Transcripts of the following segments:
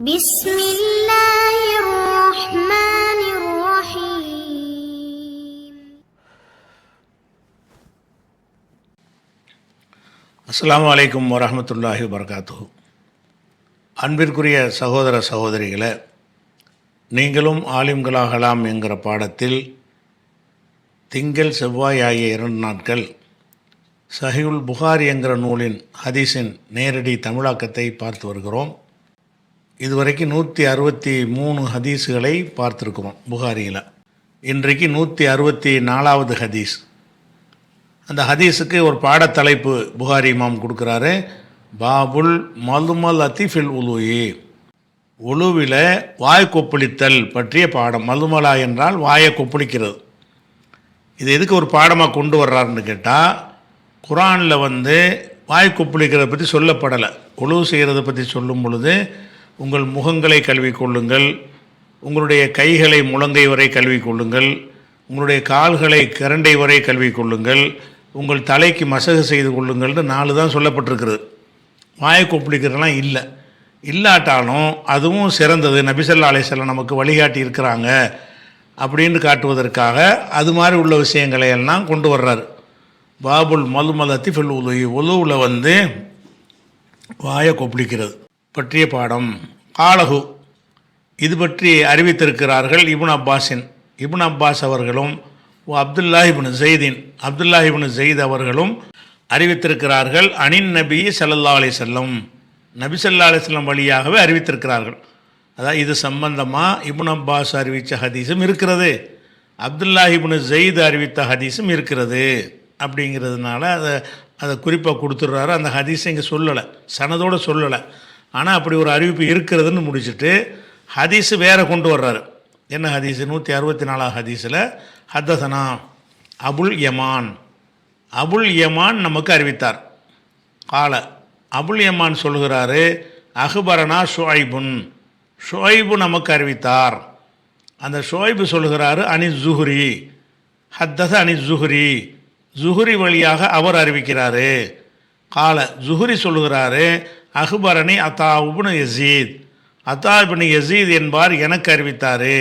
بسم الله الرحمن الرحيم. அஸ்ஸலாமு அலைக்கும் வரஹ்மத்துல்லாஹி வபரகாத்துஹு. அன்பிற்குரிய சகோதர சகோதரிகளே, நீங்களும் ஆலிம்களாகலாம் என்கிற பாடத்தில் திங்கள் செவ்வாய் ஆகிய 2 நாட்கள் சஹீஹுல் புகாரி என்கிற நூலின் ஹதீஸின் நேரடி தமிழாக்கத்தை பார்த்து வருகிறோம். இதுவரைக்கும் 163 ஹதீஸுகளை பார்த்துருக்கிறோம் புகாரியில். இன்றைக்கு 164வது ஹதீஸ். அந்த ஹதீஸுக்கு ஒரு பாடத்தலைப்பு புகாரி இமாம் கொடுக்குறாரு. பாபுல் மல்மல் அத்திஃபில் உலுயி, உலுவில் வாய் கொப்பளித்தல் பற்றிய பாடம். மல்மலா என்றால் வாயை கொப்பளிக்கிறது. இது எதுக்கு ஒரு பாடமாக கொண்டு வர்றாருன்னு கேட்டால், குரானில் வாய் கொப்பளிக்கிறத பற்றி சொல்லப்படலை. உலுவு செய்கிறத பற்றி சொல்லும் பொழுது உங்கள் முகங்களை கழுவிக்கொள்ளுங்கள், உங்களுடைய கைகளை முழங்கை வரை கழுவிக்கொள்ளுங்கள், உங்களுடைய கால்களை கரண்டை வரை கழுவிக்கொள்ளுங்கள், உங்கள் தலைக்கு மசகு செய்து கொள்ளுங்கள்னு 4 தான் சொல்லப்பட்டிருக்கிறது. வாயை கொப்பளிக்கிறதுலாம் இல்லை. இல்லாட்டாலும் அதுவும் சிறந்தது, நபி ஸல்லல்லாஹு அலைஹி வஸல்லம் நமக்கு வழிகாட்டி இருக்கிறாங்க அப்படின்னு காட்டுவதற்காக அது மாதிரி உள்ள விஷயங்களை எல்லாம் கொண்டு வர்றார். பாபுல் மல்மலத்தி ஃபில் உலுயி, உலுவில் வாயை கொப்பளிக்கிறது பற்றிய பாடம். காலஹு, இது பற்றி அறிவித்திருக்கிறார்கள் இப்னு அப்பாஸ் அவர்களும் அப்துல்லாஹ் இப்னு ஸெய்த் அவர்களும் அறிவித்திருக்கிறார்கள். அனின் நபி ஸல்லல்லாஹு அலைஹி வஸல்லம், நபி ஸல்லல்லாஹு அலைஹி வஸல்லம் வழியாகவே அறிவித்திருக்கிறார்கள். அதாவது இது சம்பந்தமாக இப்னு அப்பாஸ் அறிவித்த ஹதீஸும் இருக்கிறது, அப்துல்லாஹ் இப்னு ஸெய்த் அறிவித்த ஹதீஸும் இருக்கிறது. அப்படிங்கிறதுனால அதை குறிப்பாக கொடுத்துட்றாரு. அந்த ஹதீஸை இங்கே சொல்லலை, சனதோடு சொல்லலை. ஆனால் அப்படி ஒரு அறிவிப்பு இருக்கிறதுன்னு முடிச்சுட்டு ஹதீஸு வேறு கொண்டு வர்றாரு. என்ன ஹதீஸு? 164 ஹதீஸில் ஹத்தசனா அபுல் யமான் நமக்கு அறிவித்தார். கால அபுல் யமான் சொல்கிறாரு, அஹ்பரனா ஷுஐபு நமக்கு அறிவித்தார். அந்த ஷுஐபு சொல்கிறாரு அனி ஜுஹ்ரி, ஹத்தஸ அனி ஜுஹ்ரி வழியாக அவர் அறிவிக்கிறாரு. கால ஜுஹ்ரி சொல்கிறாரு, அஹ்பரணி அத்தா இப்னு யஸீத் என்பார் எனக்கு அறிவித்தார்.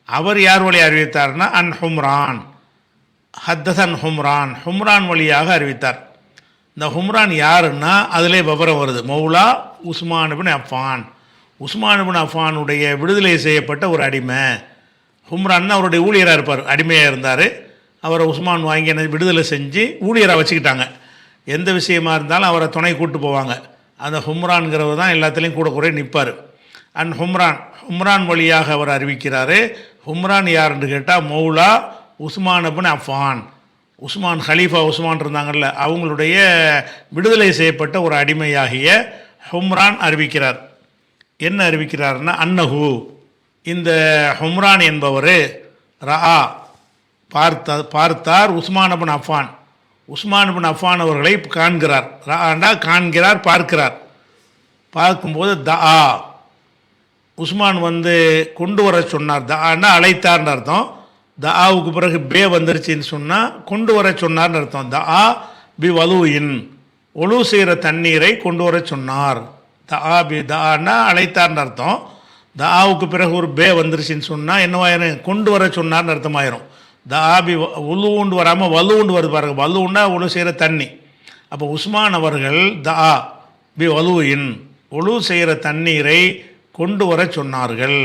அவர் யார் வழி அறிவித்தார்னா அன் ஹும்ரான், ஹத்தஸன் ஹும்ரான் வழியாக அறிவித்தார். இந்த ஹும்ரான் யாருன்னா அதிலே விவரம் வருது. மௌலா உஸ்மான் இப்னு அஃபானுடைய விடுதலை செய்யப்பட்ட ஒரு அடிமை. ஹும்ரான் அவருடைய ஊழியராக இருப்பார், அடிமையாக இருந்தார். அவரை உஸ்மான் வாங்கி விடுதலை செஞ்சு ஊழியராக வச்சுக்கிட்டாங்க. எந்த விஷயமா இருந்தாலும் அவரை துணை கூட்டு போவாங்க. அந்த ஹும்ரான்கிறவர் தான் எல்லாத்துலேயும் கூட குறை நிற்பார். ஹும்ரான் வழியாக அவர் அறிவிக்கிறாரு. ஹும்ரான் யாருன்னு கேட்டால் மௌலா உஸ்மான் இப்னு அஃபான், ஹலீஃபா உஸ்மான் இருந்தாங்கல்ல, அவங்களுடைய விடுதலை செய்யப்பட்ட ஒரு அடிமையாகிய ஹும்ரான் அறிவிக்கிறார். என்ன அறிவிக்கிறார்னா, அன்னஹு, இந்த ஹும்ரான் என்பவர் ரஆ பார்த்தார் உஸ்மான் இப்னு அஃபான் அவர்களை காண்கிறார். ராண்டா காண்கிறார், பார்க்கிறார். பார்க்கும்போது தஆ, உஸ்மான் கொண்டு வர சொன்னார். தஆன்னா அழைத்தார்னு அர்த்தம். தஆவுக்கு பிறகு பே வந்துருச்சுன்னு சொன்னால் கொண்டு வர சொன்னார்னு அர்த்தம். தஆ பி வலுயின், ஒழு செய்கிற தண்ணீரை கொண்டு வர சொன்னார். தஆன்னா அழைத்தார்னு அர்த்தம். தஆவுக்கு பிறகு ஒரு பே வந்துருச்சுன்னு சொன்னால் என்னவாயிரும்? கொண்டு வர சொன்னார்னு அர்த்தமாயிரும். தாபி உழுவுண்டு வராமல் வலுவுண்டு வருது பாருங்கள். வலுவுன்னா ஒழு செய்கிற தண்ணி. அப்போ உஸ்மான் அவர்கள் தஆ பி வலுவின், ஒழு செய்கிற தண்ணீரை கொண்டு வர சொன்னார்கள்.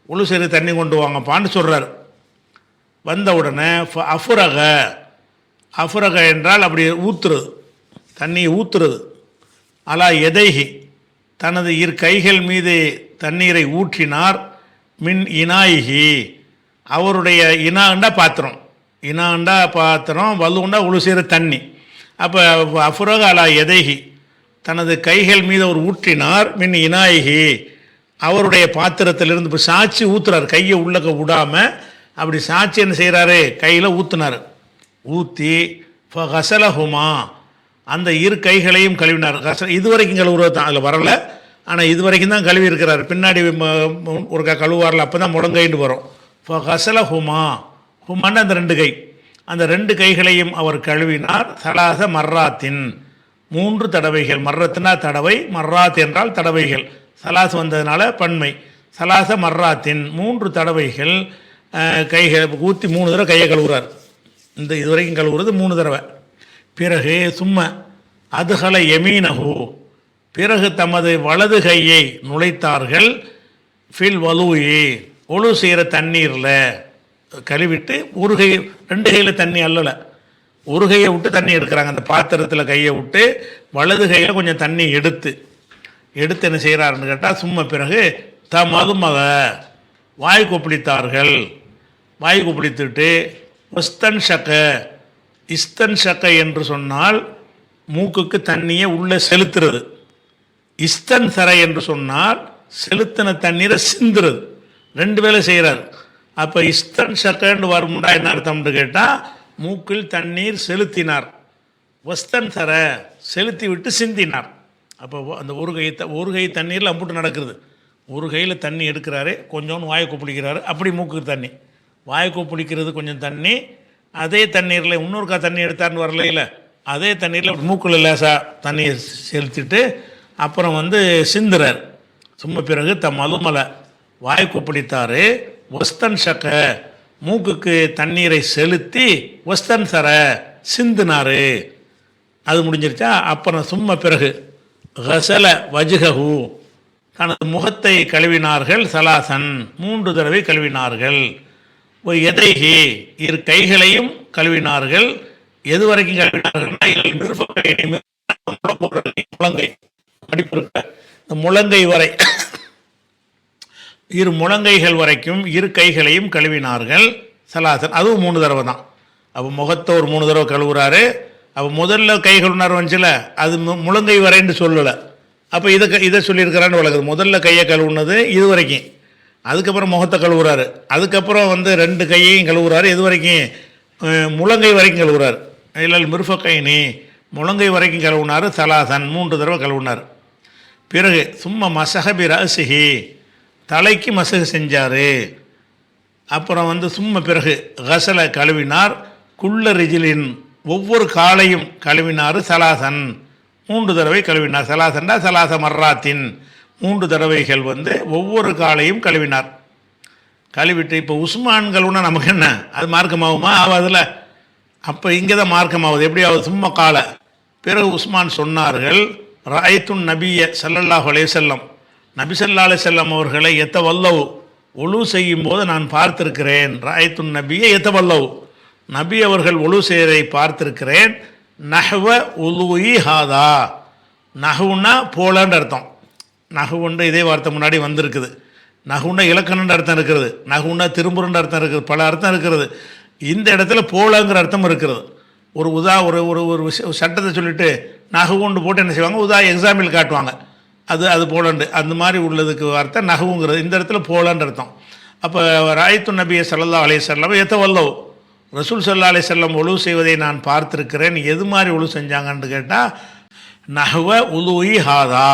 ஒழு செய்கிற தண்ணி கொண்டு வாங்கப்பான்னு சொல்கிறார். வந்த உடனே அஃபுரக என்றால் அப்படி ஊற்றுறது, தண்ணியை ஊற்றுறது. அலா எதைஹி, தனது கைகள் மீது தண்ணீரை ஊற்றினார். மின் இனாயிஹி, அவருடைய இனாண்டா பாத்திரம், வலுண்டா உழு செய்கிற தண்ணி. அப்போ அஃபுரக அலா எதைஹி, தனது கைகள் மீது அவர் ஊற்றினார். மின் இனாயிஹி, அவருடைய பாத்திரத்திலிருந்து. இப்போ சாட்சி ஊற்றுறார், கையை உள்ளக்க விடாமல் அப்படி சாட்சி என்ன செய்கிறாரு? கையில் ஊற்றினார். ஊற்றி ஃபகஸலஹுமா, அந்த கைகளையும் கழுவினார். இதுவரைக்கும் கழுவுறது தான் அதில் வரலை, ஆனால் இதுவரைக்கும் தான் கழுவி இருக்கிறார். பின்னாடி ஒரு கழுவாரில் அப்போ தான் முழங்கைன்னு வரும். ஃபகஸலஹுமா, ஹுமான்னு அந்த 2 கை, அந்த 2 கைகளையும் அவர் கழுவினார். சலாச மர்ராத்தின், 3 தடவைகள். மர்ரத்துனா தடவை, மர்ராத் என்றால் தடவைகள். சலாஸ் வந்ததுனால பன்மை. சலாச மர்ராத்தின் 3 தடவைகள் கைகளை ஊற்றி 3 தடவை கையை கழுவுறார். இது வரைக்கும் கழுவுறது 3 தடவை. பிறகு சும்மா அதுகல யமீனஹு, பிறகு தமது வலது கையை நுழைத்தார்கள். ஃபில் வலூயி, ஒழு செய்கிற தண்ணீரில் கழுவிட்டு, ஒரு கை 2 கையில் தண்ணி அல்லலை, ஒரு கையை விட்டு தண்ணி எடுக்கிறாங்க. அந்த பாத்திரத்தில் கையை விட்டு வலது கையில் கொஞ்சம் தண்ணி எடுத்து என்ன செய்கிறாருன்னு கேட்டால், சும்மா பிறகு மதுமக வாய் கொப்பளித்தார்கள். வாய் கொப்பளித்துட்டு ஒஸ்தன் ஷக்க, இஸ்தன் ஷக்க என்று சொன்னால் மூக்குக்கு தண்ணியை உள்ளே செலுத்துறது. இஸ்தன் சரை என்று சொன்னால் செலுத்தின தண்ணீரை சிந்துறது. 2 வேலை செய்கிறார். அப்போ இஸ்தன் ஷக்கன்னு வரும்டா என்ன அர்த்தம்னு கேட்டால், மூக்கில் தண்ணீர் செலுத்தினார். வஸ்தன் சர, செலுத்தி விட்டு சிந்தினார். அப்போ அந்த ஒரு கை தண்ணீரில் அம்புட்டு நடக்கிறது. ஒரு கையில் தண்ணி எடுக்கிறாரு, கொஞ்சோன்னு வாயை கொப்பளிக்கிறாரு, அப்படி மூக்குக்கு தண்ணி, வாயை கொப்பளிக்கிறது கொஞ்சம் தண்ணி, அதே தண்ணீரில் இன்னொருக்கா தண்ணி எடுத்தார்னு வரலையில், அதே தண்ணீரில் மூக்கில் லேசாக தண்ணியை செலுத்திட்டு அப்புறம் சிந்துறார். சும்மா பிறகு மதுமலை வாய் கொப்பளித்தார். ஒஸ்தன் ஷக்க, மூக்குக்கு தண்ணீரை செலுத்தி ஒஸ்தன் சர சிந்தினார். அது முடிஞ்சிருச்சா? அப்புறம் சும்மா பிறகு கசல வஜ்ஹு, தனது முகத்தை கழுவினார்கள். சலாசன், 3 தடவை கழுவினார்கள். எதைகி, 2 கைகளையும் கழுவினார்கள். எது வரைக்கும் கழுவினார்கள்? முழங்கை, இந்த முழங்கை வரை, 2 முழங்கைகள் வரைக்கும் 2 கைகளையும் கழுவினார்கள். சலாசன், அதுவும் 3 தடவை தான். அப்போ முகத்தை ஒரு 3 தடவை கழுவுறாரு. அப்போ முதல்ல கை கழுவினார் வந்துச்சுல, அது முழங்கை வரைன்னு சொல்லலை. அப்போ இதை சொல்லியிருக்கிறான்னு வழங்குது. முதல்ல கையை கழுவுனது இது வரைக்கும், அதுக்கப்புறம் முகத்தை கழுவுறாரு, அதுக்கப்புறம் 2 கையையும் கழுவுறாரு. எது வரைக்கும்? முழங்கை வரைக்கும் கழுவுறாரு. இல்லை மிருஃபக்கைனி, முழங்கை வரைக்கும் கழுவுனார். சலாசன், 3 தடவை கழுவுனார். பிறகு சும்மா மசஹபி ரசிஹி, தலைக்கு மசகு செஞ்சார். அப்புறம் சும்மா பிறகு கசலை கழுவினார். குள்ள ரிஜிலின், ஒவ்வொரு காலையும் கழுவினார். சலாசன், 3 தடவை கழுவினார். சலாசன்டா சலாச மர்ராத்தின், 3 தடவைகள் ஒவ்வொரு காலையும் கழுவினார். கழுவிட்டு இப்போ உஸ்மான் கழுவுனா நமக்கு என்ன, அது மார்க்கமாகுமா? ஆகாதுல. அப்போ இங்கே தான் மார்க்கமாகுது. எப்படி ஆகுது? சும்மா காலை. பிறகு உஸ்மான் சொன்னார்கள், ராயத்துன் நபிய ஸல்லல்லாஹு அலைஹி வஸல்லம், நபி ஸல்லல்லாஹு அலைஹி வஸல்லம் அவர்களை எத்தவல்லவு, ஒழு செய்யும் போது நான் பார்த்திருக்கிறேன். ராயத்துன் நபிய எத்தவல்லவு, நபி அவர்கள் ஒழு செய்வதை பார்த்திருக்கிறேன். நஹ்வ உலுஇ ஹாதா, நஹுன்னா போலன்னு அர்த்தம். நஹுன்னு இதே வார்த்தை முன்னாடி வந்திருக்குது. நகுன்னா இலக்கணன்ற அர்த்தம் இருக்கிறது, நகுன்னா திரும்புறன்ற அர்த்தம் இருக்குது, பல அர்த்தம் இருக்கிறது. இந்த இடத்துல போலங்கிற அர்த்தம் இருக்கிறது. ஒரு ஒரு சட்டத்தை சொல்லிவிட்டு நகுவுண்டு போட்டு என்ன செய்வாங்க, எக்ஸாம்பிள் காட்டுவாங்க, அது போலண்டு, அந்த மாதிரி உள்ளதுக்கு வார்த்தை நகுங்கிறது. இந்த இடத்துல போலன்ற அர்த்தம். அப்போ ராயத்து நபியை ஸல்லல்லாஹு அலைஹி வஸல்லம் எத்தவல்லவ், ரசூல் ஸல்லல்லாஹு அலைஹி வஸல்லம் ஒழு செய்வதை நான் பார்த்துருக்கிறேன். எது மாதிரி ஒழு செஞ்சாங்கன்னு கேட்டால், நஹ்வ உலுஇ ஹாதா,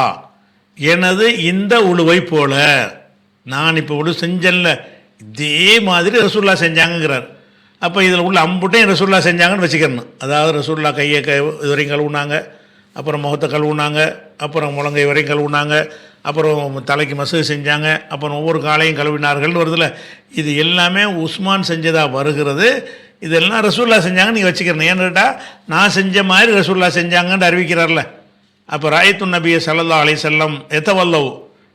எனது இந்த உழுவை போல, நான் இப்போ ஒழு செஞ்சேன்ல இதே மாதிரி ரசூல்லா செஞ்சாங்கங்கிறார். அப்போ இதில் உள்ள அம்புட்டையும் ரசூல்லா செஞ்சாங்கன்னு வச்சுக்கணும். அதாவது ரசூல்லா கையை இது வரைக்கும் கழுவுனாங்க, அப்புறம் முகத்தை கழுவுனாங்க, அப்புறம் முழங்கை வரையும் கழுவுனாங்க, அப்புறம் தலைக்கு மசகு செஞ்சாங்க, அப்புறம் ஒவ்வொரு காலையும் கழுவினார்கள்னு வருதுல. இது எல்லாமே உஸ்மான் செஞ்சதாக வருகிறது. இதெல்லாம் ரசூல்லா செஞ்சாங்கன்னு நீங்கள் வச்சுக்கிறேன். ஏன்னு கேட்டால், நான் செஞ்ச மாதிரி ரசூல்லா செஞ்சாங்கன்னு அறிவிக்கிறார்ல. அப்போ ராயத்து நபியை ஸல்லல்லாஹு அலைஹி வஸல்லம் எத்தவல்லவ்,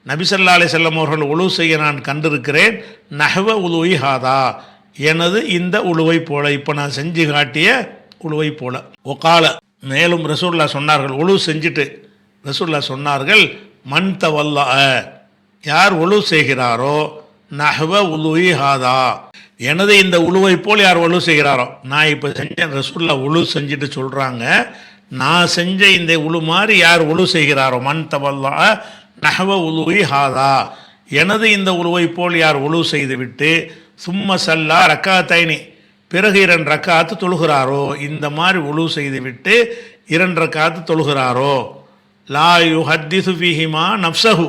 நபி ஸல்லல்லாஹு அலைஹி வஸல்லம் அவர்கள் உழு செய்ய நான் கண்டிருக்கிறேன். நஹ்வ உலுஇ ஹாதா, எனது இந்த உழுவை போல, இப்போ நான் செஞ்சு காட்டிய உழுவை போல. ஒகால, மேலும் ரசூல்லா சொன்னார்கள், ஒழு செஞ்சுட்டு ரசூல்லா சொன்னார்கள், மன் தவல்லா, யார் ஒழு செய்கிறாரோ, நஹ்வ உலுஇ ஹாதா, எனது இந்த உழுவை போல் யார் ஒழு செய்கிறாரோ, நான் இப்போ செஞ்சேன், ரசூல்லா ஒழு செஞ்சுட்டு சொல்கிறாங்க, நான் செஞ்ச இந்த உழு மாதிரி யார் ஒழு செய்கிறாரோ, மன் தவல்லா நஹ்வ உலுஇ ஹாதா, எனது இந்த உழுவை போல் யார் ஒழு செய்துவிட்டு, சும்ம சல்லா ரக்காத்தைனி, பிறகு 2 ரக்காத்து தொழுகிறாரோ, இந்த மாதிரி ஒழு செய்துவிட்டு 2 ரக்காத்து தொழுகிறாரோ, லா யுஹத்திஸு ஃபீஹிமா நஃப்ஸஹு,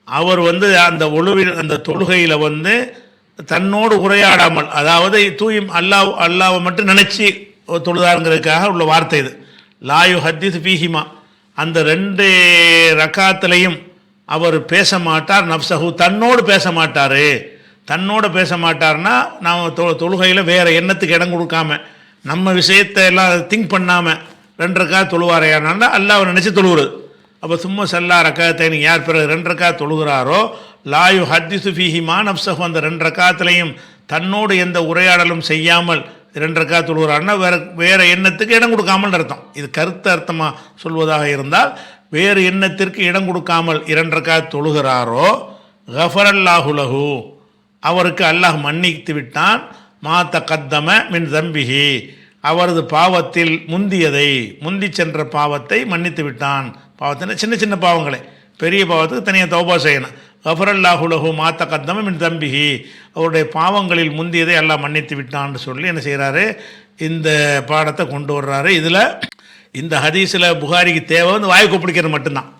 அவர் அந்த ஒழுவில் அந்த தொழுகையில் தன்னோடு உரையாடாமல், அதாவது அல்லாவை மட்டும் நினச்சி தொழுதாருங்கிறதுக்காக உள்ள வார்த்தை இது. லா யுஹத்திஸு ஃபீஹிமா, அந்த 2 ரக்காத்துலையும் அவர் பேச மாட்டார், நப்சஹு தன்னோடு பேச மாட்டார். தன்னோடு பேச மாட்டார்னா நாம் தொழுகையில் வேறு எண்ணத்துக்கு இடம் கொடுக்காம நம்ம விஷயத்தை எல்லாம் திங்க் பண்ணாமல் 2 ரக்காத் தொழுவாரையானா அல்லாஹ் நினச்சி தொழுகிறது. அப்போ சும்மா சல்லா ரக்காத்தை யார் பிறகு 2 ரக்காத் தொழுகிறாரோ லாயு ஹத்திசு ஃபீஹிமா நப்சஹு, அந்த 2 ரக்காத்துலையும் தன்னோடு எந்த உரையாடலும் செய்யாமல் 2 ரக்காத் தொழுகிறாருன்னா வேறு எண்ணத்துக்கு இடம் கொடுக்காமல் அர்த்தம். இது கருத்து அர்த்தமாக சொல்வதாக இருந்தால் வேறு எண்ணத்திற்கு இடம் கொடுக்காமல் 2 ரக்காத் தொழுகிறாரோ கஃபரல்லாஹு லஹு, அவருக்கு அல்லாஹ் மன்னித்து விட்டான். மா தகத்தம மின் தம்பிஹி, அவரது பாவத்தில் முந்தி சென்ற பாவத்தை மன்னித்து விட்டான். பாவத்தின சின்ன சின்ன பாவங்களை, பெரிய பாவத்துக்கு தனியாக தௌபா செய்யணும். கஃபரல்லாஹு லஹு மா தகத்தம மின் தம்பிஹி, அவருடைய பாவங்களில் முந்தியதை அல்லாஹ் மன்னித்து விட்டான்னு சொல்லி என்ன செய்கிறாரு, இந்த பாடத்தை கொண்டு வர்றாரு. இதில் இந்த ஹதீஸில் புகாரிக்கு தேவை வந்து வாயு கொப்பளிக்கிறது மட்டும்தான்.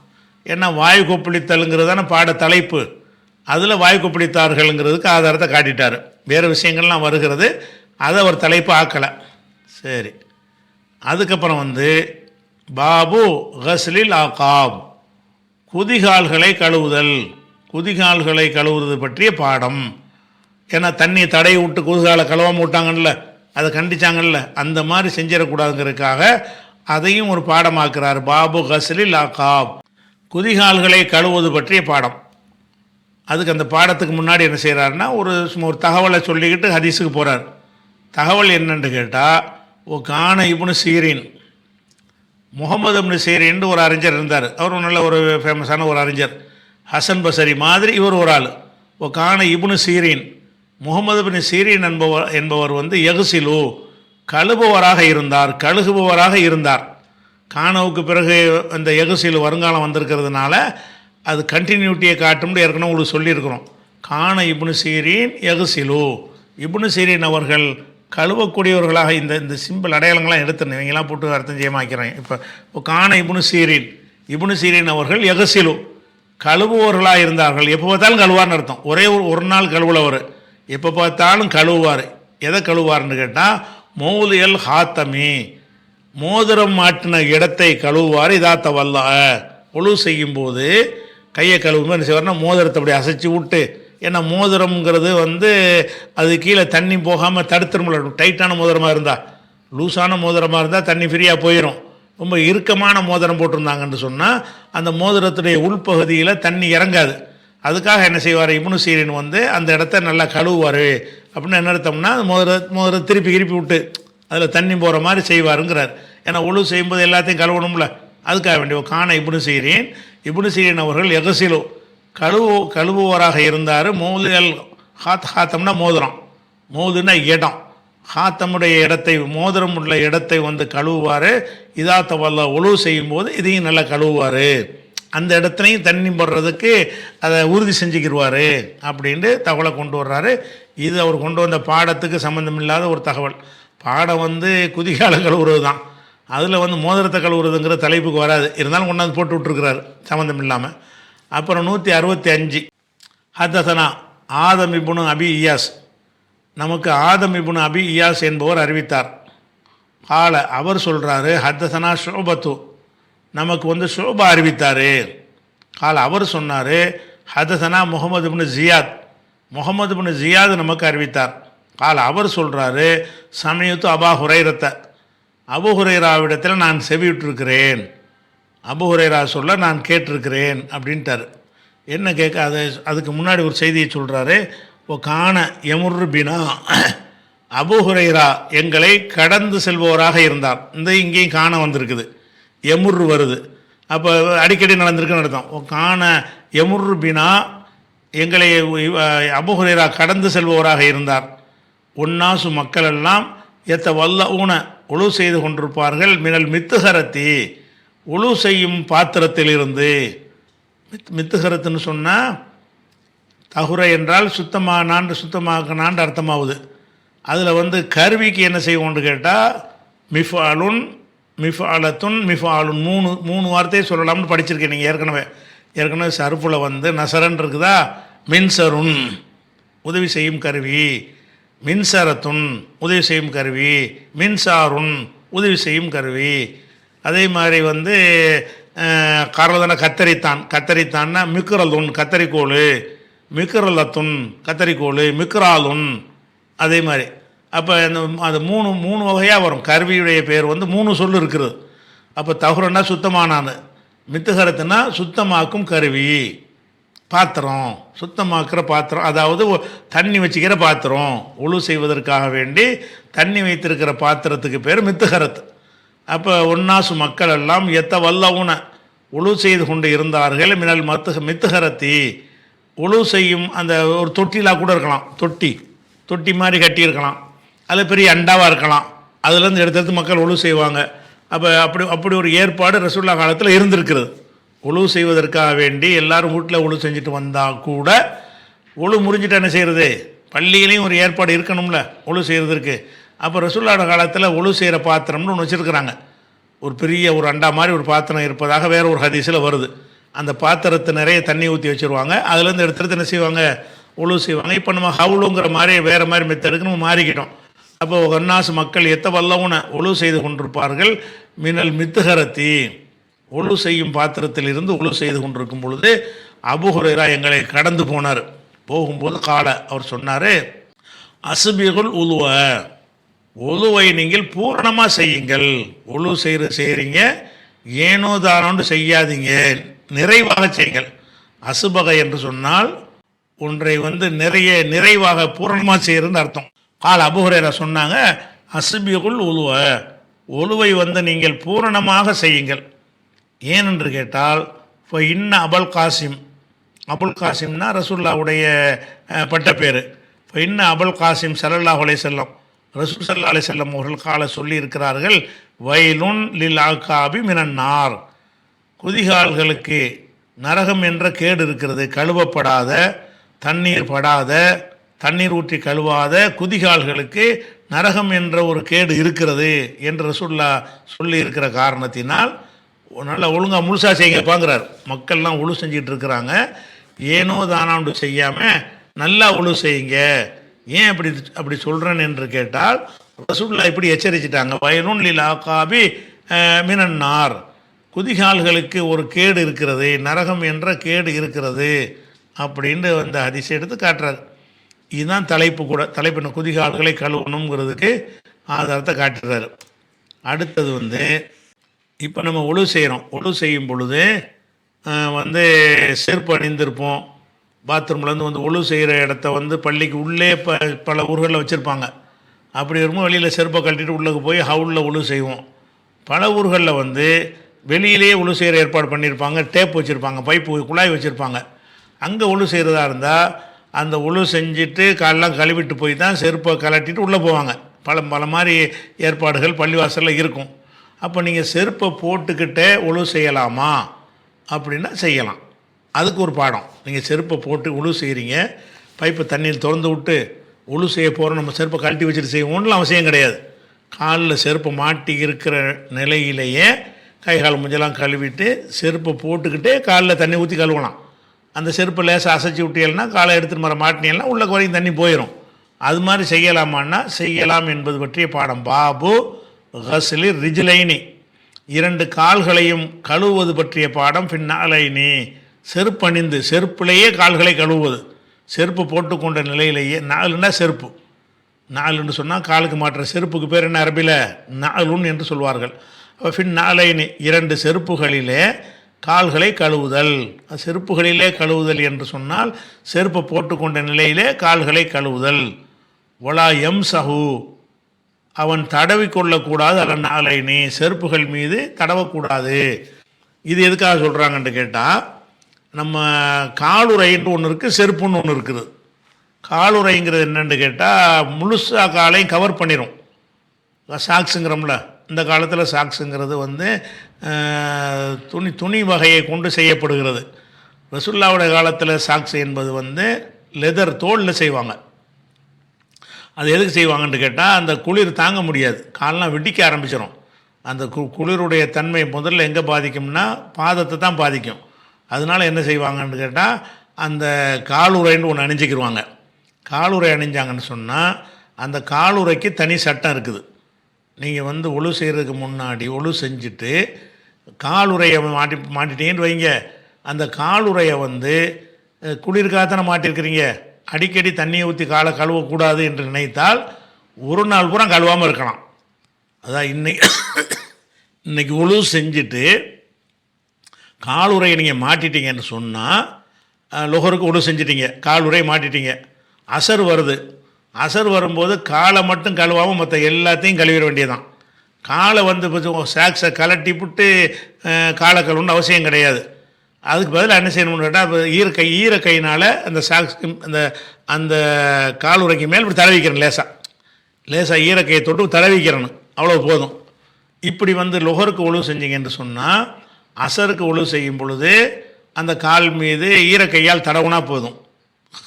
ஏன்னா வாயு கொப்பளித்தலுங்கிறது தானே பாட தலைப்பு. அதில் வாயு கொப்பளித்தார்கள்ங்கிறதுக்கு ஆதாரத்தை காட்டிட்டார். வேறு விஷயங்கள்லாம் வருகிறது, அதை ஒரு தலைப்பு ஆக்கலை. சரி, அதுக்கப்புறம் வந்து பாபு கஸ்லில் ஆகாப், குதிகால்களை கழுவுதல், குதிகால்களை கழுவுறது பற்றிய பாடம். ஏன்னா தண்ணியை தடை விட்டு குதிகாலை கழுவாம விட்டாங்கல்ல, அதை கண்டிச்சாங்கல்ல, அந்த மாதிரி செஞ்சிடக்கூடாதுங்கிறதுக்காக அதையும் ஒரு பாடமாக்குறார். பாபு கஸ்லில் ஆகாப், குதிகால்களை கழுவுவது பற்றிய பாடம். அதுக்கு அந்த பாடத்துக்கு முன்னாடி என்ன செய்கிறாருன்னா ஒரு தகவலை சொல்லிக்கிட்டு ஹதீஸுக்கு போகிறார். தகவல் என்னன்னு கேட்டால், கான இப்னு சீரின், முகமது இப்னு சீரின்னு ஒரு அறிஞர் இருந்தார். அவர் நல்ல ஒரு ஃபேமஸான ஒரு அறிஞர், ஹசன் பசரி மாதிரி இவர் ஒரு ஆள். கான இப்னு சீரின், முகமது இப்னு சீரின் என்பவர் வந்து யகுசிலு, கழுகுபவராக இருந்தார். கானவுக்கு பிறகு அந்த யகுசிலு வருங்காலம் வந்திருக்கிறதுனால அது கண்டினியூட்டியை காட்டும்னு ஏற்கனவே உங்களுக்கு சொல்லியிருக்கிறோம். கான இப்னு சீரின் யகுசிலு, இப்னு சீரின் அவர்கள் கழுவக்கூடியவர்களாக, இந்த சிம்பிள் அடையாளங்கள்லாம் எடுத்துருந்தேன், இவங்கெல்லாம் போட்டு அர்த்தம் செய்யமாக்கிறேன். இப்போ கான இப்னு சீரின் அவர்கள் யகுசிலு, கழுவுவர்களாக இருந்தார்கள். எப்போ பார்த்தாலும் கழுவார்னு அர்த்தம். ஒரு நாள் கழுவுலவர், எப்போ பார்த்தாலும் கழுவுவார். எதை கழுவார்னு கேட்டால், மௌலியல் ஹாத்தமி, மோதிரம் மாட்டின இடத்தை கழுவுவார். இதாத்த வல்ல, ஒழு செய்யும்போது கையை கழுவும்போது என்ன செய்வார்னா மோதிரத்தை அப்படி அசைச்சி விட்டு, ஏன்னா மோதிரம்ங்கிறது வந்து அது கீழே தண்ணி போகாமல் தடுத்துருமில்ல. டைட்டான மோதிரமாக இருந்தால், லூஸான மோதிரமாக இருந்தால் தண்ணி ஃப்ரீயாக போயிடும். ரொம்ப இறுக்கமான மோதிரம் போட்டிருந்தாங்கன்னு சொன்னால் அந்த மோதிரத்துடைய உள்பகுதியில் தண்ணி இறங்காது. அதுக்காக என்ன செய்வார், இப்னு சீரின் வந்து அந்த இடத்த நல்லா கழுவுவார். அப்படின்னு என்ன அர்த்தம்னா, மோதிரத்தை திருப்பி விட்டு அதில் தண்ணி போகிற மாதிரி செய்வாருங்கிறார். ஏன்னா ஒழு செய்யும்போது எல்லாத்தையும் கழுவணும்ல, அதுக்காக வேண்டிய காண இப்னு சீரின் அவர்கள் யகுசிலு, கழுவுவராக இருந்தார். மௌலியல் ஹாத்தம்னா மோதிரம், மௌதுனா இடம், ஹாத்தமுடைய இடத்தை, மோதிரம் உள்ள இடத்தை வந்து கழுவுவார். இதாத்த வல்ல, ஒழு செய்யும்போது இதையும் நல்லா கழுவுவார். அந்த இடத்துலையும் தண்ணி போடுறதுக்கு அதை உறுதி செஞ்சுக்கிடுவார் அப்படின்ட்டு தகவலை கொண்டு வர்றாரு. இது அவர் கொண்டு வந்த பாடத்துக்கு சம்மந்தம் இல்லாத ஒரு தகவல். பாடம் வந்து குதிகால கழுவுறது தான், அதில் வந்து மோதிரத்தை கழுவுறதுங்கிற தலைப்புக்கு வராது. இருந்தாலும் கொண்டாந்து போட்டு விட்டுருக்கிறார் சம்மந்தம் இல்லாமல். அப்புறம் 165 ஹதசனா ஆதம் இப்னு அபி இயாஸ், நமக்கு ஆதம் இப்னு அபி இயாஸ் என்பவர் அறிவித்தார். அவர் சொல்கிறாரு, ஹதசனா ஷோபத்து, நமக்கு வந்து ஷோபா அறிவித்தார். அவர் சொன்னார், ஹதசனா முகமது இப்னு ஜியாத் நமக்கு அறிவித்தார். அவர் சொல்கிறாரு, சமயத்து அபு ஹுரைராவிடத்தில் நான் செவியுற்றிருக்கிறேன், அபு ஹுரைரா சொல்ல நான் கேட்டிருக்கிறேன் அப்படின்ட்டார். என்ன கேட்க, அதுக்கு முன்னாடி ஒரு செய்தியை சொல்கிறாரு. காண யமுர் பினா, அபு ஹுரைரா எங்களை கடந்து செல்பவராக இருந்தார். இங்கேயும் காண வந்திருக்குது, யமுர் வருது, அப்போ அடிக்கடி நடந்திருக்குன்னு அர்த்தம். காண யமுர் பினா, எங்களை அபு ஹுரைரா கடந்து செல்பவராக இருந்தார். உன்னாசு மக்கள் எல்லாம் எத்த வல்ல ஒழு செய்து கொண்டிருப்பார்கள். மினல் மித்துகரத்தி, ஒழு செய்யும் பாத்திரத்திலிருந்து. மித்துகரத்துன்னு சொன்னால் தகுரை என்றால் சுத்தமாக்கணான்னு அர்த்தமாகுது. அதில் வந்து கருவிக்கு என்ன செய்வோம்னு கேட்டால் மிஃபாலுன், மிஃபாலுன் மூணு வார்த்தையை சொல்லலாம்னு படிச்சிருக்கேன். நீங்கள் ஏற்கனவே சருப்பில் வந்து நசரன் இருக்குதா, மின்சருன் உதவி செய்யும் கருவி, மின்சரத்துன் உதவி செய்யும் கருவி, மின்சாருன் உதவி செய்யும் கருவி. அதே மாதிரி வந்து கரலதன கத்தரித்தான்னா மிக்ரலுன் கத்தரிக்கோள், மிக்ரலத்துன் கத்தரிக்கோள், மிக்ராலுன் அதே மாதிரி. அப்போ அது மூணு வகையாக வரும். கருவியுடைய பேர் வந்து 3 சொல் இருக்கிறது. அப்போ தஹுரன்னா சுத்தமானான்னு, மித்துகரத்துனா சுத்தமாக்கும் கருவி, பாத்திரம், சுத்தமாக்குற பாத்திரம், அதாவது தண்ணி வச்சுக்கிற பாத்திரம், உழு செய்வதற்காக வேண்டி தண்ணி வைத்திருக்கிற பாத்திரத்துக்கு பேர் மித்துகரத். அப்போ ஒன்னாசு மக்கள் எல்லாம் எத்த வல்லவுன உழு செய்து கொண்டு இருந்தார்கள். மினல் மித்துகரத்தி, உழு செய்யும் அந்த ஒரு தொட்டிலாக கூட இருக்கலாம், தொட்டி மாதிரி கட்டியிருக்கலாம், அதில் பெரிய அண்டாவாக இருக்கலாம், அதுலேருந்து எடுத்து மக்கள் உழு செய்வாங்க. அப்போ அப்படி ஒரு ஏற்பாடு ரசூலுல்லாஹ் காலத்தில் இருந்திருக்கிறது. உழு செய்வதற்காக வேண்டி எல்லாரும் வீட்டில் உழு செஞ்சுட்டு வந்தால் கூட உழு முறிஞ்சிட்டு என்ன செய்கிறது, பள்ளியிலையும் ஒரு ஏற்பாடு இருக்கணும்ல உழு செய்கிறதுக்கு. அப்போ ரசூலுல்லாஹ் காலத்தில் உழு செய்கிற பாத்திரம்னு ஒன்று வச்சுருக்கிறாங்க. ஒரு பெரிய ஒரு அண்டா மாதிரி ஒரு பாத்திரம் இருப்பதாக வேறு ஒரு ஹதீஸில் வருது. அந்த பாத்திரத்தை நிறைய தண்ணி ஊற்றி வச்சுருவாங்க, அதுலேருந்து எடுத்துகிட்டு என்ன செய்வாங்க, உழு செய்வாங்க. இப்போ நம்ம ஹவுலுங்கிற மாதிரி வேறு மாதிரி மெத்தடுக்கு நம்ம மாறிக்கிட்டோம். அப்போ ஒன்னாசு மக்கள் எத்த வல்லவுன உழு செய்து கொண்டிருப்பார்கள். மினல் மித்துகரத்தி, உழு செய்யும் பாத்திரத்தில் இருந்து உழு செய்து கொண்டிருக்கும் பொழுது அபூ ஹுரைரா எங்களை கடந்து போனார். போகும்போது அவர் சொன்னார், அஸ்பிகுல் உலுவ, உலுவை நீங்கள் பூரணமாக செய்யுங்கள். உழு செய்கிறீங்க, ஏனோ தானோன்னு செய்யாதீங்க, நிறைவாக செய்யுங்கள். அசுபகை என்று சொன்னால் ஒன்றை வந்து நிறைவாக பூரணமாக செய்கிறதுன்னு அர்த்தம். அபூ ஹுரைரா சொன்னாங்க, அஸ்பிகுல் உலுவ, உலுவை வந்து நீங்கள் பூரணமாக செய்யுங்கள். ஏனென்று கேட்டால் இப்போ அபுல் காசிம்னா ரசூலுல்லாஹ்வுடைய பட்ட பேர். இப்போ அபுல் காசிம் ஸல்லல்லாஹு அலைஹி வஸல்லம், ரசூல் ஸல்லல்லாஹு அலைஹி வஸல்லம் அவர்கள் சொல்லி இருக்கிறார்கள், வைலுன் லில் ஆகாபி மினன் நார், குதிகால்களுக்கு நரகம் என்ற கேடு இருக்கிறது. கழுவப்படாத, தண்ணீர் படாத, தண்ணீர் ஊற்றி கழுவாத குதிகால்களுக்கு நரகம் என்ற ஒரு கேடு இருக்கிறது என்று ரசூலுல்லாஹ் சொல்லி இருக்கிற காரணத்தினால் நல்லா ஒழுங்காக முழுசாக செய்யுங்கப்பாங்கிறார். மக்கள்லாம் உழு செஞ்சிகிட்டு இருக்கிறாங்க, ஏனோ தானாண்டு செய்யாமல் நல்லா உழு செய்யுங்க. ஏன் அப்படி சொல்கிறேன்னு என்று கேட்டால் ரசூலுல்லாஹ் இப்படி எச்சரிச்சிட்டாங்க, வயலுன் லில் ஆகாபி மினன் நார், குதிகால்களுக்கு ஒரு கேடு இருக்கிறது, நரகம் என்ற கேடு இருக்கிறது அப்படின்னு அந்த ஹதீஸை எடுத்து காட்டுறாரு. இதுதான் தலைப்பு என்ன குதிகால்களை கழுவணுங்கிறதுக்கு ஆதாரத்தை காட்டுறாரு. அடுத்தது வந்து இப்போ நம்ம உழு செய்கிறோம். உழு செய்யும் பொழுது வந்து செருப்பு அணிந்திருப்போம். பாத்ரூம்லேருந்து வந்து உழு செய்கிற இடத்த வந்து பள்ளிக்கு உள்ளே பல ஊர்களில் வச்சுருப்பாங்க. அப்படி இருக்கும்போது வெளியில் செருப்பை கழட்டிட்டு உள்ளே போய் ஹவுலில் உழு செய்வோம். பல ஊர்களில் வந்து வெளியிலேயே உழு செய்கிற ஏற்பாடு பண்ணியிருப்பாங்க, டேப் வச்சுருப்பாங்க, பைப்பு குழாய் வச்சுருப்பாங்க. அங்கே உழு செய்கிறதா இருந்தால் அந்த உழு செஞ்சுட்டு காலெலாம் கழுவிட்டு போய் தான் செருப்பை கழட்டிட்டு உள்ளே போவாங்க. பல மாதிரி ஏற்பாடுகள் பள்ளிவாசலில் இருக்கும். அப்போ நீங்கள் செருப்பை போட்டுக்கிட்டே உழு செய்யலாமா அப்படின்னா செய்யலாம். அதுக்கு ஒரு பாடம். நீங்கள் செருப்பை போட்டு உழு செய்கிறீங்க, பைப்பை தண்ணியில் திறந்து விட்டு உழு செய்ய போகிறோம், நம்ம செருப்பை கழட்டி வச்சுட்டு செய்வோம்னு அவசியம் கிடையாது. காலில் செருப்பை மாட்டி இருக்கிற நிலையிலேயே கை கால் முஞ்செல்லாம் கழுவிட்டு செருப்பை போட்டுக்கிட்டே காலில் தண்ணி ஊற்றி கழுவலாம். அந்த செருப்பை லேசாக அசைச்சி விட்டியல்னா காலை எடுத்துகிட்டு மாட்டினீங்கன்னா உள்ள குறையும் தண்ணி போயிடும். அது மாதிரி செய்யலாமான்னா செய்யலாம் என்பது பற்றிய பாடம். பாபு ஹஸ்லி ரிஜ்லைனி, 2 கால்களையும் கழுவுவது பற்றிய பாடம். பின்னாலைனி, செருப்பணிந்து செருப்பிலேயே கால்களை கழுவுவது, செருப்பு போட்டுக்கொண்ட நிலையிலேயே. நாலுன்னா செருப்பு, நாலுன்னு சொன்னால் காலுக்கு மாற்ற செருப்புக்கு பேர் என்ன அரபியில், நாலுன் என்று சொல்வார்கள். பின்னாலைனி, 2 செருப்புகளிலே கால்களை கழுவுதல். செருப்புகளிலே கழுவுதல் என்று சொன்னால் செருப்பை போட்டுக்கொண்ட நிலையிலே கால்களை கழுவுதல். ஒலா சஹு, அவன் தடவி கொள்ளக்கூடாது. அல்ல நாளைனி, செருப்புகள் மீது தடவக்கூடாது. இது எதுக்காக சொல்கிறாங்கன்னு கேட்டால், நம்ம காலுறைன்னு ஒன்று இருக்குது, செருப்புன்னு ஒன்று இருக்குது. காலுறைங்கிறது என்னென்னு கேட்டால் முழுசாக காலையும் கவர் பண்ணிடும். சாக்ஸுங்கிறோம்ல, இந்த காலத்தில் சாக்ஸுங்கிறது வந்து துணி வகையை கொண்டு செய்யப்படுகிறது. ரசூலுல்லாஹ்வுடைய காலத்தில் சாக்ஸ் என்பது வந்து லெதர், தோலில் செய்வாங்க. அது எதுக்கு செய்வாங்கன்னு கேட்டால், அந்த குளிர் தாங்க முடியாது, காலெலாம் வெடிக்க ஆரம்பிச்சிடும். அந்த குளிருடைய தன்மை முதல்ல எங்கே பாதிக்கும்னா பாதத்தை தான் பாதிக்கும். அதனால் என்ன செய்வாங்கன்னு கேட்டால், அந்த காலுறைன்னு ஒன்று அணிஞ்சிக்கிடுவாங்க. காலுறை அணிஞ்சாங்கன்னு சொன்னால் அந்த காலுறைக்கு தனி சட்டம் இருக்குது. நீங்கள் வந்து ஒழு செய்கிறதுக்கு முன்னாடி ஒழு செஞ்சுட்டு காலுறையை மாட்டிட்டீங்கன்னு வைங்க, அந்த காலுறையை குளிர்காத்தான மாட்டிருக்கிறீங்க, அடிக்கடி தண்ணியை ஊற்றி காலை கழுவக்கூடாது என்று நினைத்தால் ஒரு நாள் பூரா கழுவாமல் இருக்கலாம். அதான் இன்னைக்கு உழு செஞ்சுட்டு காலுறையை நீங்கள் மாட்டிட்டீங்கன்னு சொன்னால், லொஹருக்கு உழு செஞ்சிட்டீங்க, காலுறையை மாட்டிட்டீங்க, அசர் வருது, அசர் வரும்போது காலை மட்டும் கழுவாமல் மற்ற எல்லாத்தையும் கழுவிட வேண்டியதான். காலை சாக்ஸை கலட்டி விட்டு காலை கழுவுன்னு அவசியம் கிடையாது. அதுக்கு பதில் என்ன செய்யணும்னு கேட்டால், இப்போ ஈரக்கையினால் அந்த சாக்ஸுக்கு அந்த காலுறைக்கு மேல் இப்படி தடவிக்கிறேன், லேசாக ஈரக்கையை தொட்டு தடவிக்கிறணும், அவ்வளோ போதும். இப்படி லொஹருக்கு உழு செஞ்சீங்கன்னு சொன்னால், அசருக்கு உழு செய்யும் பொழுது அந்த கால் மீது ஈரக்கையால் தடவுனா போதும்,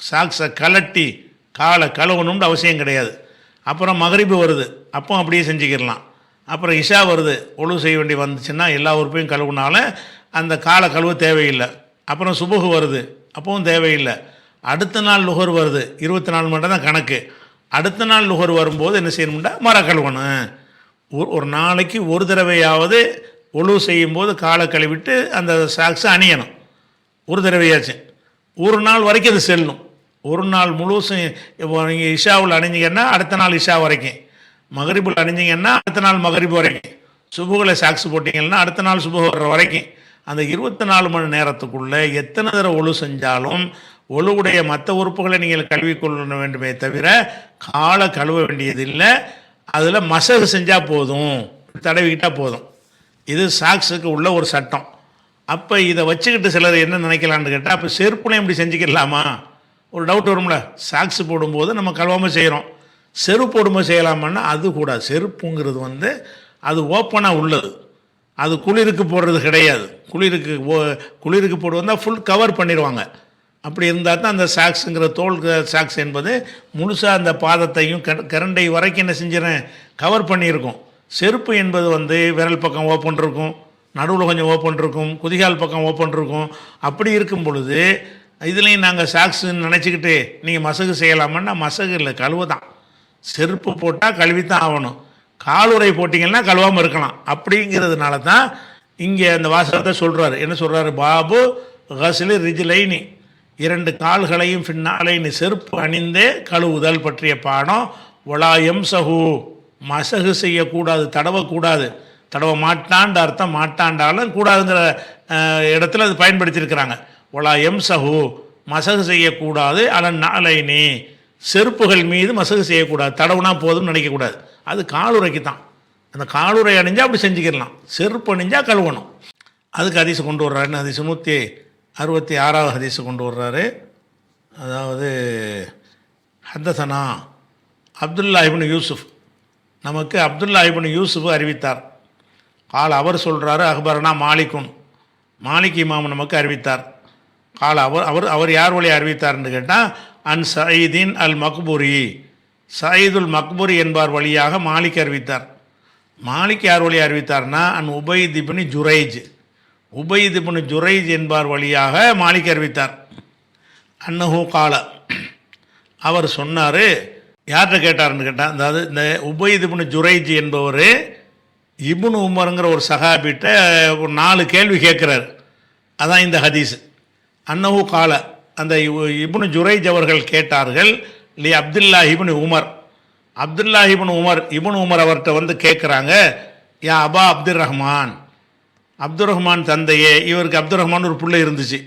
சாக்ஸை கலட்டி காலை கழுவணும்னு அவசியம் கிடையாது. அப்புறம் மகரிபு வருது, அப்போ அப்படியே செஞ்சுக்கிடலாம். அப்புறம் இஷா வருது, உழு செய்ய வேண்டி வந்துச்சுன்னா எல்லா உறுப்பையும் கழுவுனாலும் அந்த காலை கழுவ தேவையில்லை. அப்புறம் சுபுகு வருது, அப்பவும் தேவையில்லை. அடுத்த நாள் லுகர் வருது, 24 மணி நேரம் தான் கணக்கு. அடுத்த நாள் லுகர் வரும்போது என்ன செய்யணும்னா மர கழுவணும். ஒரு நாளைக்கு ஒரு தடவையாவது உழு செய்யும்போது காலை கழுவிட்டு அந்த சாக்ஸை அணியணும், ஒரு தடவையாச்சு. ஒரு நாள் வரைக்கும் அது செல்லும். ஒரு நாள் முழுசும் இப்போ நீங்கள் இஷாவில் அணிஞ்சிங்கன்னா அடுத்த நாள் இஷா வரைக்கும், மகரிபில் அணிஞ்சிங்கன்னா அடுத்த நாள் மகரிபு வரைக்கும், சுபுகளை சாக்ஸ் போட்டிங்கன்னா அடுத்த நாள் சுபு வர்ற வரைக்கும், அந்த 24 மணி நேரத்துக்குள்ளே எத்தனை தடவை ஒழு செஞ்சாலும் ஒழுவுடைய மற்ற உறுப்புகளை நீங்கள் கழுவிக்கொள்ள வேண்டுமே தவிர காலை கழுவ வேண்டியதில்லை. அதில் மசகு செஞ்சால் போதும், தடவிக்கிட்டால் போதும். இது சாக்ஸுக்கு உள்ள ஒரு சட்டம். அப்போ இதை வச்சுக்கிட்டு சிலர் என்ன நினைக்கலான்னு கேட்டால், அப்போ செருப்புலையும் இப்படி செஞ்சுக்கலாமா ஒரு டவுட் வரும்ல. சாக்ஸு போடும்போது நம்ம கழுவாமல் செய்கிறோம், செருப்பு போடும்போது செய்யலாமான்னா அது கூடாது. செருப்புங்கிறது அது ஓப்பனாக உள்ளது, அது குளிருக்கு போடுறது கிடையாது. குளிருக்கு போடுவதுனால் ஃபுல் கவர் பண்ணிடுவாங்க. அப்படி இருந்தால் தான் அந்த சாக்ஸுங்கிற தோல் சாக்ஸ் என்பது முழுசாக அந்த பாதத்தையும் கரண்டை வரைக்கும் என்ன செஞ்சிடறேன் கவர் பண்ணியிருக்கும். செருப்பு என்பது விரல் பக்கம் ஓப்பன் இருக்கும், நடுவில் கொஞ்சம் ஓப்பன் இருக்கும், குதிகால் பக்கம் ஓப்பன் இருக்கும். அப்படி இருக்கும் பொழுது இதுலேயும் நாங்கள் சாக்ஸுன்னு நினச்சிக்கிட்டு நீங்கள் மசகு செய்யலாமன்னா மசகு இல்லை, கழுவு தான். செருப்பு போட்டால் கழுவித்தான் ஆகணும். காலுறை போட்டிங்கன்னா கழுவாமல் இருக்கலாம். அப்படிங்கிறதுனால தான் இங்கே அந்த வாசகத்தை சொல்கிறாரு. என்ன சொல்கிறாரு? பாபு கசிலு ரிஜிலைனி, 2 கால்களையும் பின்னாலைனி செருப்பு அணிந்தே கழுவுதல் பற்றிய பாடம். ஒலாயம் சஹு, மசகு செய்யக்கூடாது, தடவக்கூடாது. தடவ மாட்டான்ற அர்த்தம், மாட்டாண்டாலும் கூடாதுங்கிற இடத்துல அது பயன்படுத்தியிருக்கிறாங்க. ஒலாயம் சஹு, மசகு செய்யக்கூடாது. அலன் நாளைனி, செருப்புகள் மீது மசகு செய்யக்கூடாது, தடவுனா போதும்னு நினைக்கக்கூடாது. அது காலுறைக்கு தான். அந்த காலுறை அணிஞ்சால் அப்படி செஞ்சுக்கிடலாம், செருப்பு அணிஞ்சால் கழுவணும். அதுக்கு ஹதீஸ் கொண்டு வர்றாருன்னு ஹதீஸ் 166வது ஹதீஸ் கொண்டு வர்றாரு. அதாவது ஹத்தசனா அப்துல்லா இப்னு யூசுஃப், நமக்கு அப்துல்லா இப்னு யூசுஃப் அறிவித்தார். கால் அவர் சொல்கிறாரு, அக்பரனா மாலிக்குன், மாலிக் இமாம் நமக்கு அறிவித்தார். கால் அவர் யார் வழி அறிவித்தார்னு கேட்டால், அன் சயீதின் அல் மக்பூரி, சயீதுல் மக்பூரி என்பார் வழியாக மாலிக் அறிவித்தார். மாலிக் யார் வழி அறிவித்தார்னா அன் உபைத் இப்னு ஜுரைஜ், உபைத் இப்னு ஜுரைஜ் என்பார் வழியாக மாலிக் அறிவித்தார். அன்னஹு கால, அவர் சொன்னார். யார்கிட்ட கேட்டார்னு கேட்டால், அதாவது இந்த உபைத் இப்னு ஜுரைஜ் என்பவர் இப்னு உமருங்கிற ஒரு சஹாபிட்ட ஒரு 4 கேள்வி கேட்குறார். அதான் இந்த ஹதீஸ். அன்னஹு கால, அந்த இப்னு ஜுரைஜ் அவர்கள் கேட்டார்கள், லி அப்துல்லா இப்னு உமர், அப்துல்லா இப்னு உமர் அவர்கிட்ட கேட்குறாங்க, யா அபா அப்துல் ரஹ்மான், அப்துல் ரஹ்மான் தந்தையே. இவருக்கு அப்துல் ரஹ்மான் ஒரு பிள்ளை இருந்துச்சு,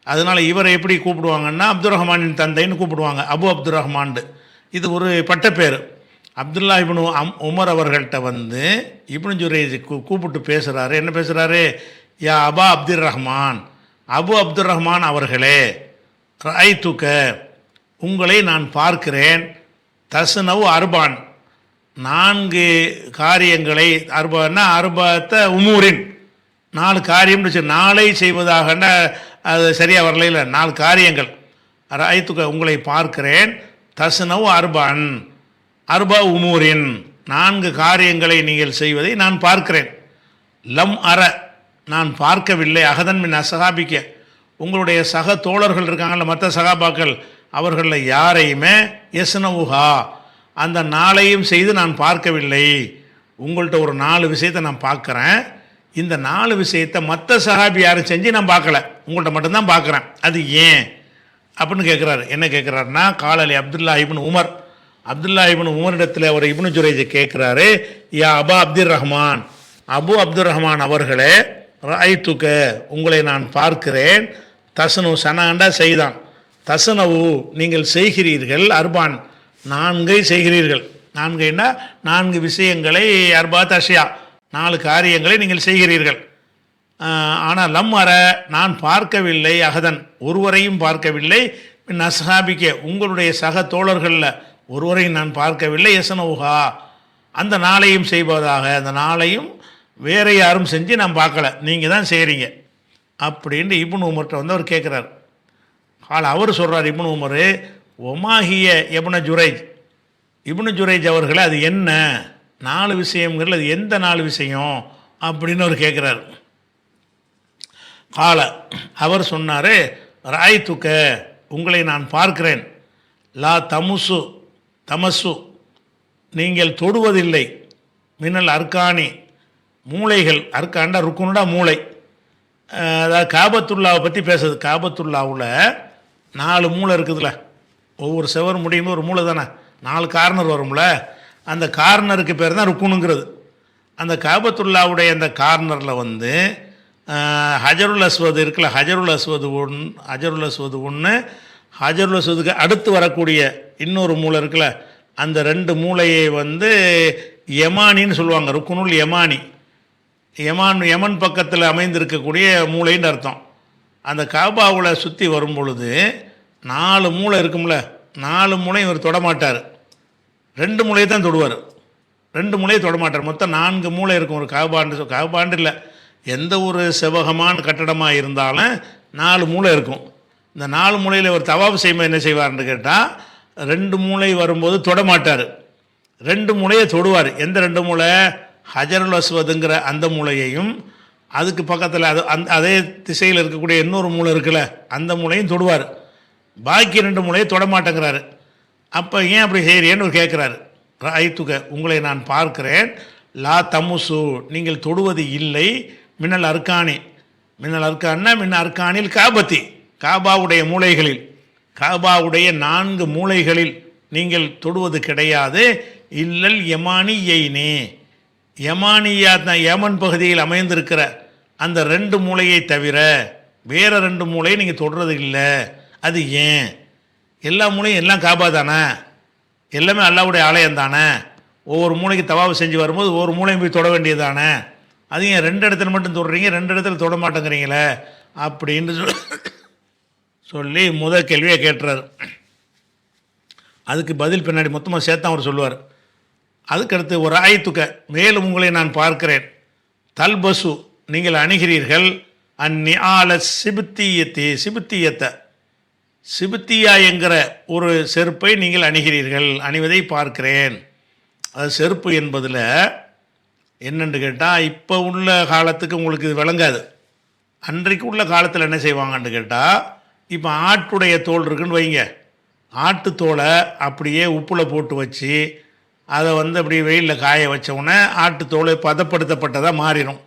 அதனால் இவரை எப்படி கூப்பிடுவாங்கன்னா அப்துல் ரஹ்மானின் தந்தைன்னு கூப்பிடுவாங்க, அபு அப்துல் ரஹ்மான். இது ஒரு பட்டப்பேர். அப்துல்லா இப்னு உமர் அவர்கள்ட்ட இப்னு ஜுரைஜ் கூப்பிட்டு பேசுகிறாரு. என்ன பேசுகிறாரு? யா அபா அப்துல் ரஹ்மான், அபு அப்துல் ரஹ்மான் அவர்களே, ரஐதுக, உங்களை நான் பார்க்கிறேன், தஸ்னவு அர்பான், 4 காரியங்களை, அர்பான்னா அர்பாத்த உமூரின், 4 காரியம், 4 செய்வதாகன்னா அது சரியாக வரல, 4 காரியங்கள். ரஐதுக, உங்களை பார்க்கிறேன், தஸ்னவு அர்பான், அர்பா உமூரின், 4 காரியங்களை நீங்கள் செய்வதை நான் பார்க்கிறேன். லம் அற, நான் பார்க்கவில்லை, அகதன் மின் அசகாபிக்க, உங்களுடைய சக தோழர்கள் இருக்காங்கல்ல, மற்ற சகாபாக்கள், அவர்களில் யாரையுமே எஸ்னவுஹா, அந்த 4ஐயும் செய்து நான் பார்க்கவில்லை. உங்கள்கிட்ட ஒரு 4 விஷயத்தை நான் பார்க்குறேன். இந்த 4 விஷயத்தை மற்ற சஹாபி யாரும் செஞ்சு நான் பார்க்கல, உங்கள்கிட்ட மட்டும்தான் பார்க்குறேன், அது ஏன் அப்படின்னு கேட்குறாரு. என்ன கேட்குறாருன்னா, காலலி அப்துல்லா இப்னு உமர், அப்துல்லா இப்னு உமரிடத்தில் அவர் இப்னு ஜுரைஜை கேட்குறாரு, யா அபா அப்துர் ரஹ்மான், அபு அப்துர் ரஹ்மான் அவர்களே, ரஐத்துக உங்களை நான் பார்க்கிறேன், தசனு சனாண்டா செய்தான், தசனவு நீங்கள் செய்கிறீர்கள், அர்பான் 4 செய்கிறீர்கள், 4ன்னா 4 விஷயங்களை, அர்பாத் அஷ்யா 4 காரியங்களை நீங்கள் செய்கிறீர்கள். ஆனால் லம் அற நான் பார்க்கவில்லை, அகதன் ஒருவரையும் பார்க்கவில்லை, பின் அஸ்ஹாபிக்க உங்களுடைய சக தோழர்களில் ஒருவரையும் நான் பார்க்கவில்லை, யசனவுஹா அந்த நாளையும் செய்வதாக, அந்த நாளையும் வேற யாரும் செஞ்சு நான் பார்க்கல, நீங்கள் தான் செய்கிறீங்க அப்படின்ட்டு இப்னு உமர்கிட்ட வந்து அவர் கேட்குறார். அவர் சொல்கிறார் இப்னு உமர், ஒமாஹிய இப்னு ஜுரைஜ், இப்னு ஜுரைஜ் அவர்களே அது என்ன 4 விஷயங்கிறது, அது எந்த 4 விஷயம் அப்படின்னு அவர் கேட்குறார். அவர் சொன்னார், ராய்த்துக்க உங்களை நான் பார்க்கிறேன், லா தமுசு தமசு நீங்கள் தொடுவதில்லை, மின்னல் அர்கானி மூளைகள், அர்காண்டா ருக்குனுடா மூளை, அதாவது காபத்துல்லாவை பற்றி பேசுது. காபத்துல்லாவில் 4 மூளை இருக்குதுல்ல, ஒவ்வொரு செவர் முடியுமே ஒரு மூளை தானே, 4 கார்னர் வரும்ல, அந்த கார்னருக்கு பேர் தான் ருக்குனுங்கிறது. அந்த காபத்துல்லாவுடைய அந்த கார்னரில் வந்து ஹஜருல் அஸ்வது இருக்குல்ல, ஹஜருல் அஸ்வது ஒன்று, ஹஜருல் அஸ்வதுக்கு அடுத்து வரக்கூடிய இன்னொரு மூளை இருக்குல்ல, அந்த 2 மூளையை வந்து யமானின்னு சொல்லுவாங்க, ருக்குனுல் யமானி, யமன் பக்கத்தில் அமைந்திருக்கக்கூடிய மூளைன்னு அர்த்தம். அந்த காபாவில் சுற்றி வரும் பொழுது 4 மூளை இருக்கும்ல, 4 மூளையும் இவர் தொடமாட்டார், 2 மூளையை தான் தொடுவார், 2 மூளையை தொடமாட்டார். மொத்தம் 4 மூளை இருக்கும் ஒரு காபாண்டு இல்லை, எந்த ஒரு செவகமான கட்டடமாக இருந்தாலும் 4 மூளை இருக்கும். இந்த 4 மூளையில் ஒரு தவாப் செய்யும்போது என்ன செய்வார்னு கேட்டால், 2 மூளை வரும்போது தொடமாட்டார், 2 மூளையை தொடுவார். எந்த 2 மூளை? ஹஜருல் அஸ்வதுங்கிற அந்த மூளையையும், அதுக்கு பக்கத்தில் அதே திசையில் இருக்கக்கூடிய இன்னொரு மூளை இருக்குல்ல, அந்த மூளையும் தொடுவார். பாக்கி 2 மூளையை தொடமாட்டேங்கிறாரு. அப்போ ஏன் அப்படி செய்கிறேன்னு கேட்குறாரு. ராய்த்துக உங்களை நான் பார்க்கிறேன், லா தமுசு நீங்கள் தொடுவது இல்லை, மின்னல் அர்கானி, மின்னல் அர்கான்னா மின் அர்கானில் காபத்தி காபாவுடைய மூளைகளில், காபாவுடைய 4 மூளைகளில் நீங்கள் தொடுவது கிடையாது, இல்லல் யமானியைனே யமானியா தான் யமன் பகுதியில் அமைந்திருக்கிற அந்த 2 மூளையை தவிர வேறு 2 மூளையை நீங்கள் தொடுறது இல்லை. அது ஏன்? எல்லா மூளையும் எல்லாம் காபா தானே, எல்லாமே அல்லாவுடைய ஆலயம் தானே, ஒவ்வொரு மூளைக்கு தவாப் செஞ்சு வரும்போது ஒவ்வொரு மூளையும் போய் தொட வேண்டியது தானே, அது ஏன் 2 இடத்துல மட்டும் தொடுறீங்க, 2 இடத்துல தொட மாட்டேங்கிறீங்களே அப்படின்னு சொல்லி முதல் கேள்வியை கேட்டுறாரு. அதுக்கு பதில் பின்னாடி மொத்தமாக சேர்த்தான் அவர் சொல்லுவார். அதுக்கடுத்து ஒரு ஆயத்துக்க மேலும் உங்களை நான் பார்க்கிறேன், தல்பசு நீங்கள் அணுகிறீர்கள், அந்நியால சிபித்தியத்தை சிபித்தியா என்கிற ஒரு செருப்பை நீங்கள் அணுகிறீர்கள், அணிவதை பார்க்கிறேன். அது செருப்பு என்பதில் என்னென்று கேட்டால், இப்போ உள்ள காலத்துக்கு உங்களுக்கு இது விளங்காது. அன்றைக்கு உள்ள காலத்தில் என்ன செய்வாங்கன்னு கேட்டால், இப்போ ஆட்டுடைய தோல் இருக்குன்னு வைங்க, ஆட்டுத்தோலை அப்படியே உப்பில் போட்டு வச்சு அதை வந்து அப்படி வெயிலில் காய வச்சவுடனே ஆட்டுத்தோலை பதப்படுத்தப்பட்டதாக மாறிடும்.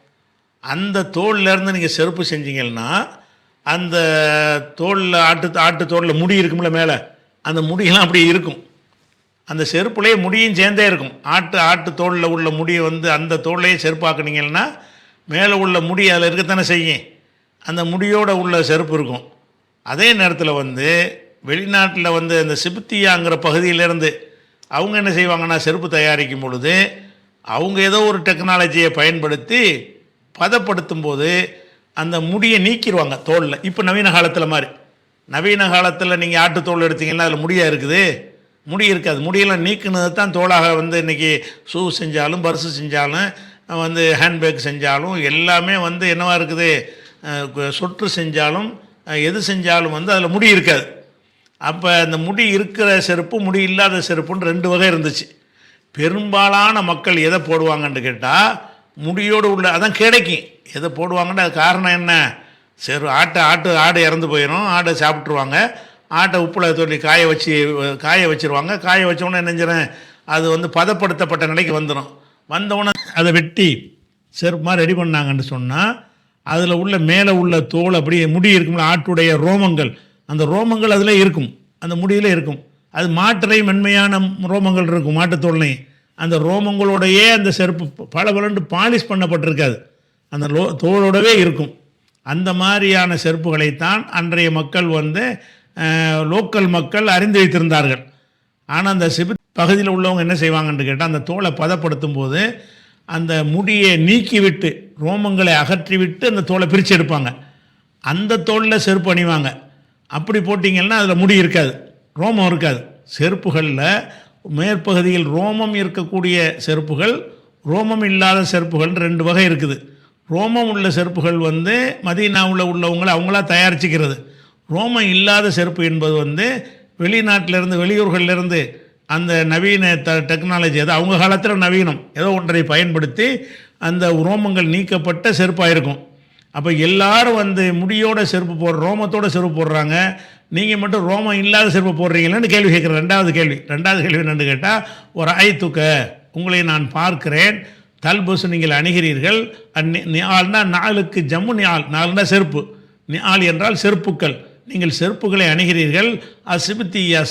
அந்த தோல்லேருந்து நீங்கள் செருப்பு செஞ்சீங்கன்னா, அந்த தோலில் ஆட்டுத்தோலில் முடி இருக்கும்ல மேலே, அந்த முடியெல்லாம் அப்படி இருக்கும், அந்த செருப்புலேயே முடியும் சேர்ந்தே இருக்கும். ஆட்டு தோலில் உள்ள முடியை வந்து அந்த தோல்லையே செருப்பாக்குனீங்கன்னா மேலே உள்ள முடி அதில் இருக்கத்தானே செய்யும், அந்த முடியோடு உள்ள செருப்பு இருக்கும். அதே நேரத்தில் வந்து வெளிநாட்டில் வந்து அந்த சிபித்தியாங்கிற பகுதியிலேருந்து அவங்க என்ன செய்வாங்கன்னா, செருப்பு தயாரிக்கும் பொழுது அவங்க ஏதோ ஒரு டெக்னாலஜியை பயன்படுத்தி பதப்படுத்தும் போது அந்த முடியை நீக்கிடுவாங்க தோலில். இப்போ நவீன காலத்தில் மாதிரி, நவீன காலத்தில் நீங்கள் ஆட்டு தோல் எடுத்திங்கன்னா அதில் முடியாக இருக்குது, முடி இருக்காது. முடியெல்லாம் நீக்கினது தான் தோலாக வந்து இன்றைக்கி ஷூ செஞ்சாலும் பர்ஸு செஞ்சாலும் வந்து ஹேண்ட்பேக் செஞ்சாலும் எல்லாமே வந்து என்னவா இருக்குது, சொற்று செஞ்சாலும் எது செஞ்சாலும் வந்து அதில் முடி இருக்காது. அப்போ அந்த முடி இருக்கிற செருப்பு முடி இல்லாத செருப்புன்னு 2 வகை இருந்துச்சு. பெரும்பாலான மக்கள் எதை போடுவாங்கன்னு கேட்டால், முடியோடு உள்ள அதான் கிடைக்கும் எதை போடுவாங்கன்னு. அது காரணம் என்ன, ஆடு இறந்து போயிடும், ஆடை சாப்பிட்ருவாங்க, ஆட்டை உப்பில் சொல்லி காய வச்சுருவாங்க. காய வச்சோன்னே நினைஞ்சிடும், அது வந்து பதப்படுத்தப்பட்ட நிலைக்கு வந்துடும். வந்தவுடனே அதை வெட்டி செருப்பு மாதிரி ரெடி பண்ணாங்கன்னு சொன்னால் அதில் உள்ள மேலே உள்ள தோல் அப்படியே முடி இருக்கும்ல, ஆட்டுடைய ரோமங்கள், அந்த ரோமங்கள் அதில் இருக்கும், அந்த முடியில் இருக்கும். அது மாட்டரை மென்மையான ரோமங்கள் இருக்கும் மாட்டுத்தோல்லையும். அந்த ரோமங்களோடையே அந்த செருப்பு பளபளன்னு பாலிஷ் பண்ணப்பட்டிருக்காது, அந்த தோளோடவே இருக்கும். அந்த மாதிரியான செருப்புகளைத்தான் அன்றைய மக்கள் லோக்கல் மக்கள் அறிந்து வைத்திருந்தார்கள். ஆனால் அந்த சிபித் பகுதியில் உள்ளவங்க என்ன செய்வாங்கன்னு கேட்டால், அந்த தோலை பதப்படுத்தும் போது அந்த முடியை நீக்கிவிட்டு ரோமங்களை அகற்றிவிட்டு அந்த தோலை பிரித்து எடுப்பாங்க. அந்த தோலில் செருப்பு அணிவாங்க. அப்படி போட்டிங்கன்னா அதில் முடி இருக்காது, ரோமம் இருக்காது. செருப்புகளில் மேற்பகுதியில் ரோமம் இருக்கக்கூடிய செருப்புகள், ரோமம் இல்லாத செருப்புகள் 2 வகை இருக்குது. ரோமம் உள்ள செருப்புகள் மதீனாவில் உள்ளவங்களை அவங்களா தயாரிச்சுக்கிறது. ரோமம் இல்லாத செருப்பு என்பது வெளிநாட்டிலேருந்து வெளியூர்களிலிருந்து அந்த நவீன டெக்னாலஜி, அது அவங்க காலத்தில் நவீனம் ஏதோ ஒன்றை பயன்படுத்தி அந்த ரோமங்கள் நீக்கப்பட்ட செருப்பாக இருக்கும். அப்போ எல்லாரும் முடியோட செருப்பு ரோமத்தோட செருப்பு போடுறாங்க, நீங்கள் மட்டும் ரோமம் இல்லாத செருப்பு போடுறீங்களான்னு கேள்வி கேட்குறேன். ரெண்டாவது கேள்வி என்னென்னு கேட்டால், ஒரு ஆயத்துக்க உங்களை நான் பார்க்கிறேன், தல்புஸ் நீங்கள் அணிகிறீர்கள், நியால்னா நாளுக்கு ஜம்மு நியால், நாலுனா செருப்பு, நியால் என்றால் செருப்புக்கள், நீங்கள் செருப்புகளை அணிகிறீர்கள்.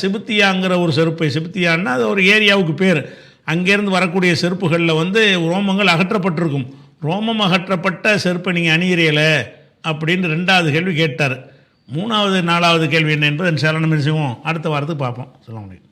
சிபித்தியாங்கிற ஒரு செருப்பை, சிபித்தியான்னா அது ஒரு ஏரியாவுக்கு பேர், அங்கேருந்து வரக்கூடிய செருப்புகளில் ரோமங்கள் அகற்றப்பட்டிருக்கும். ரோமம் அகற்றப்பட்ட செருப்பை நீங்கள் அணிகிறீங்கள அப்படின்னு 2வது கேள்வி கேட்டார். 3வது 4வது கேள்வி என்ன என்பது இன்ஷா அல்லாஹ் நம்ம செய்வோம், அடுத்த வாரத்துக்கு பார்ப்போம். சொல்ல முடியும்.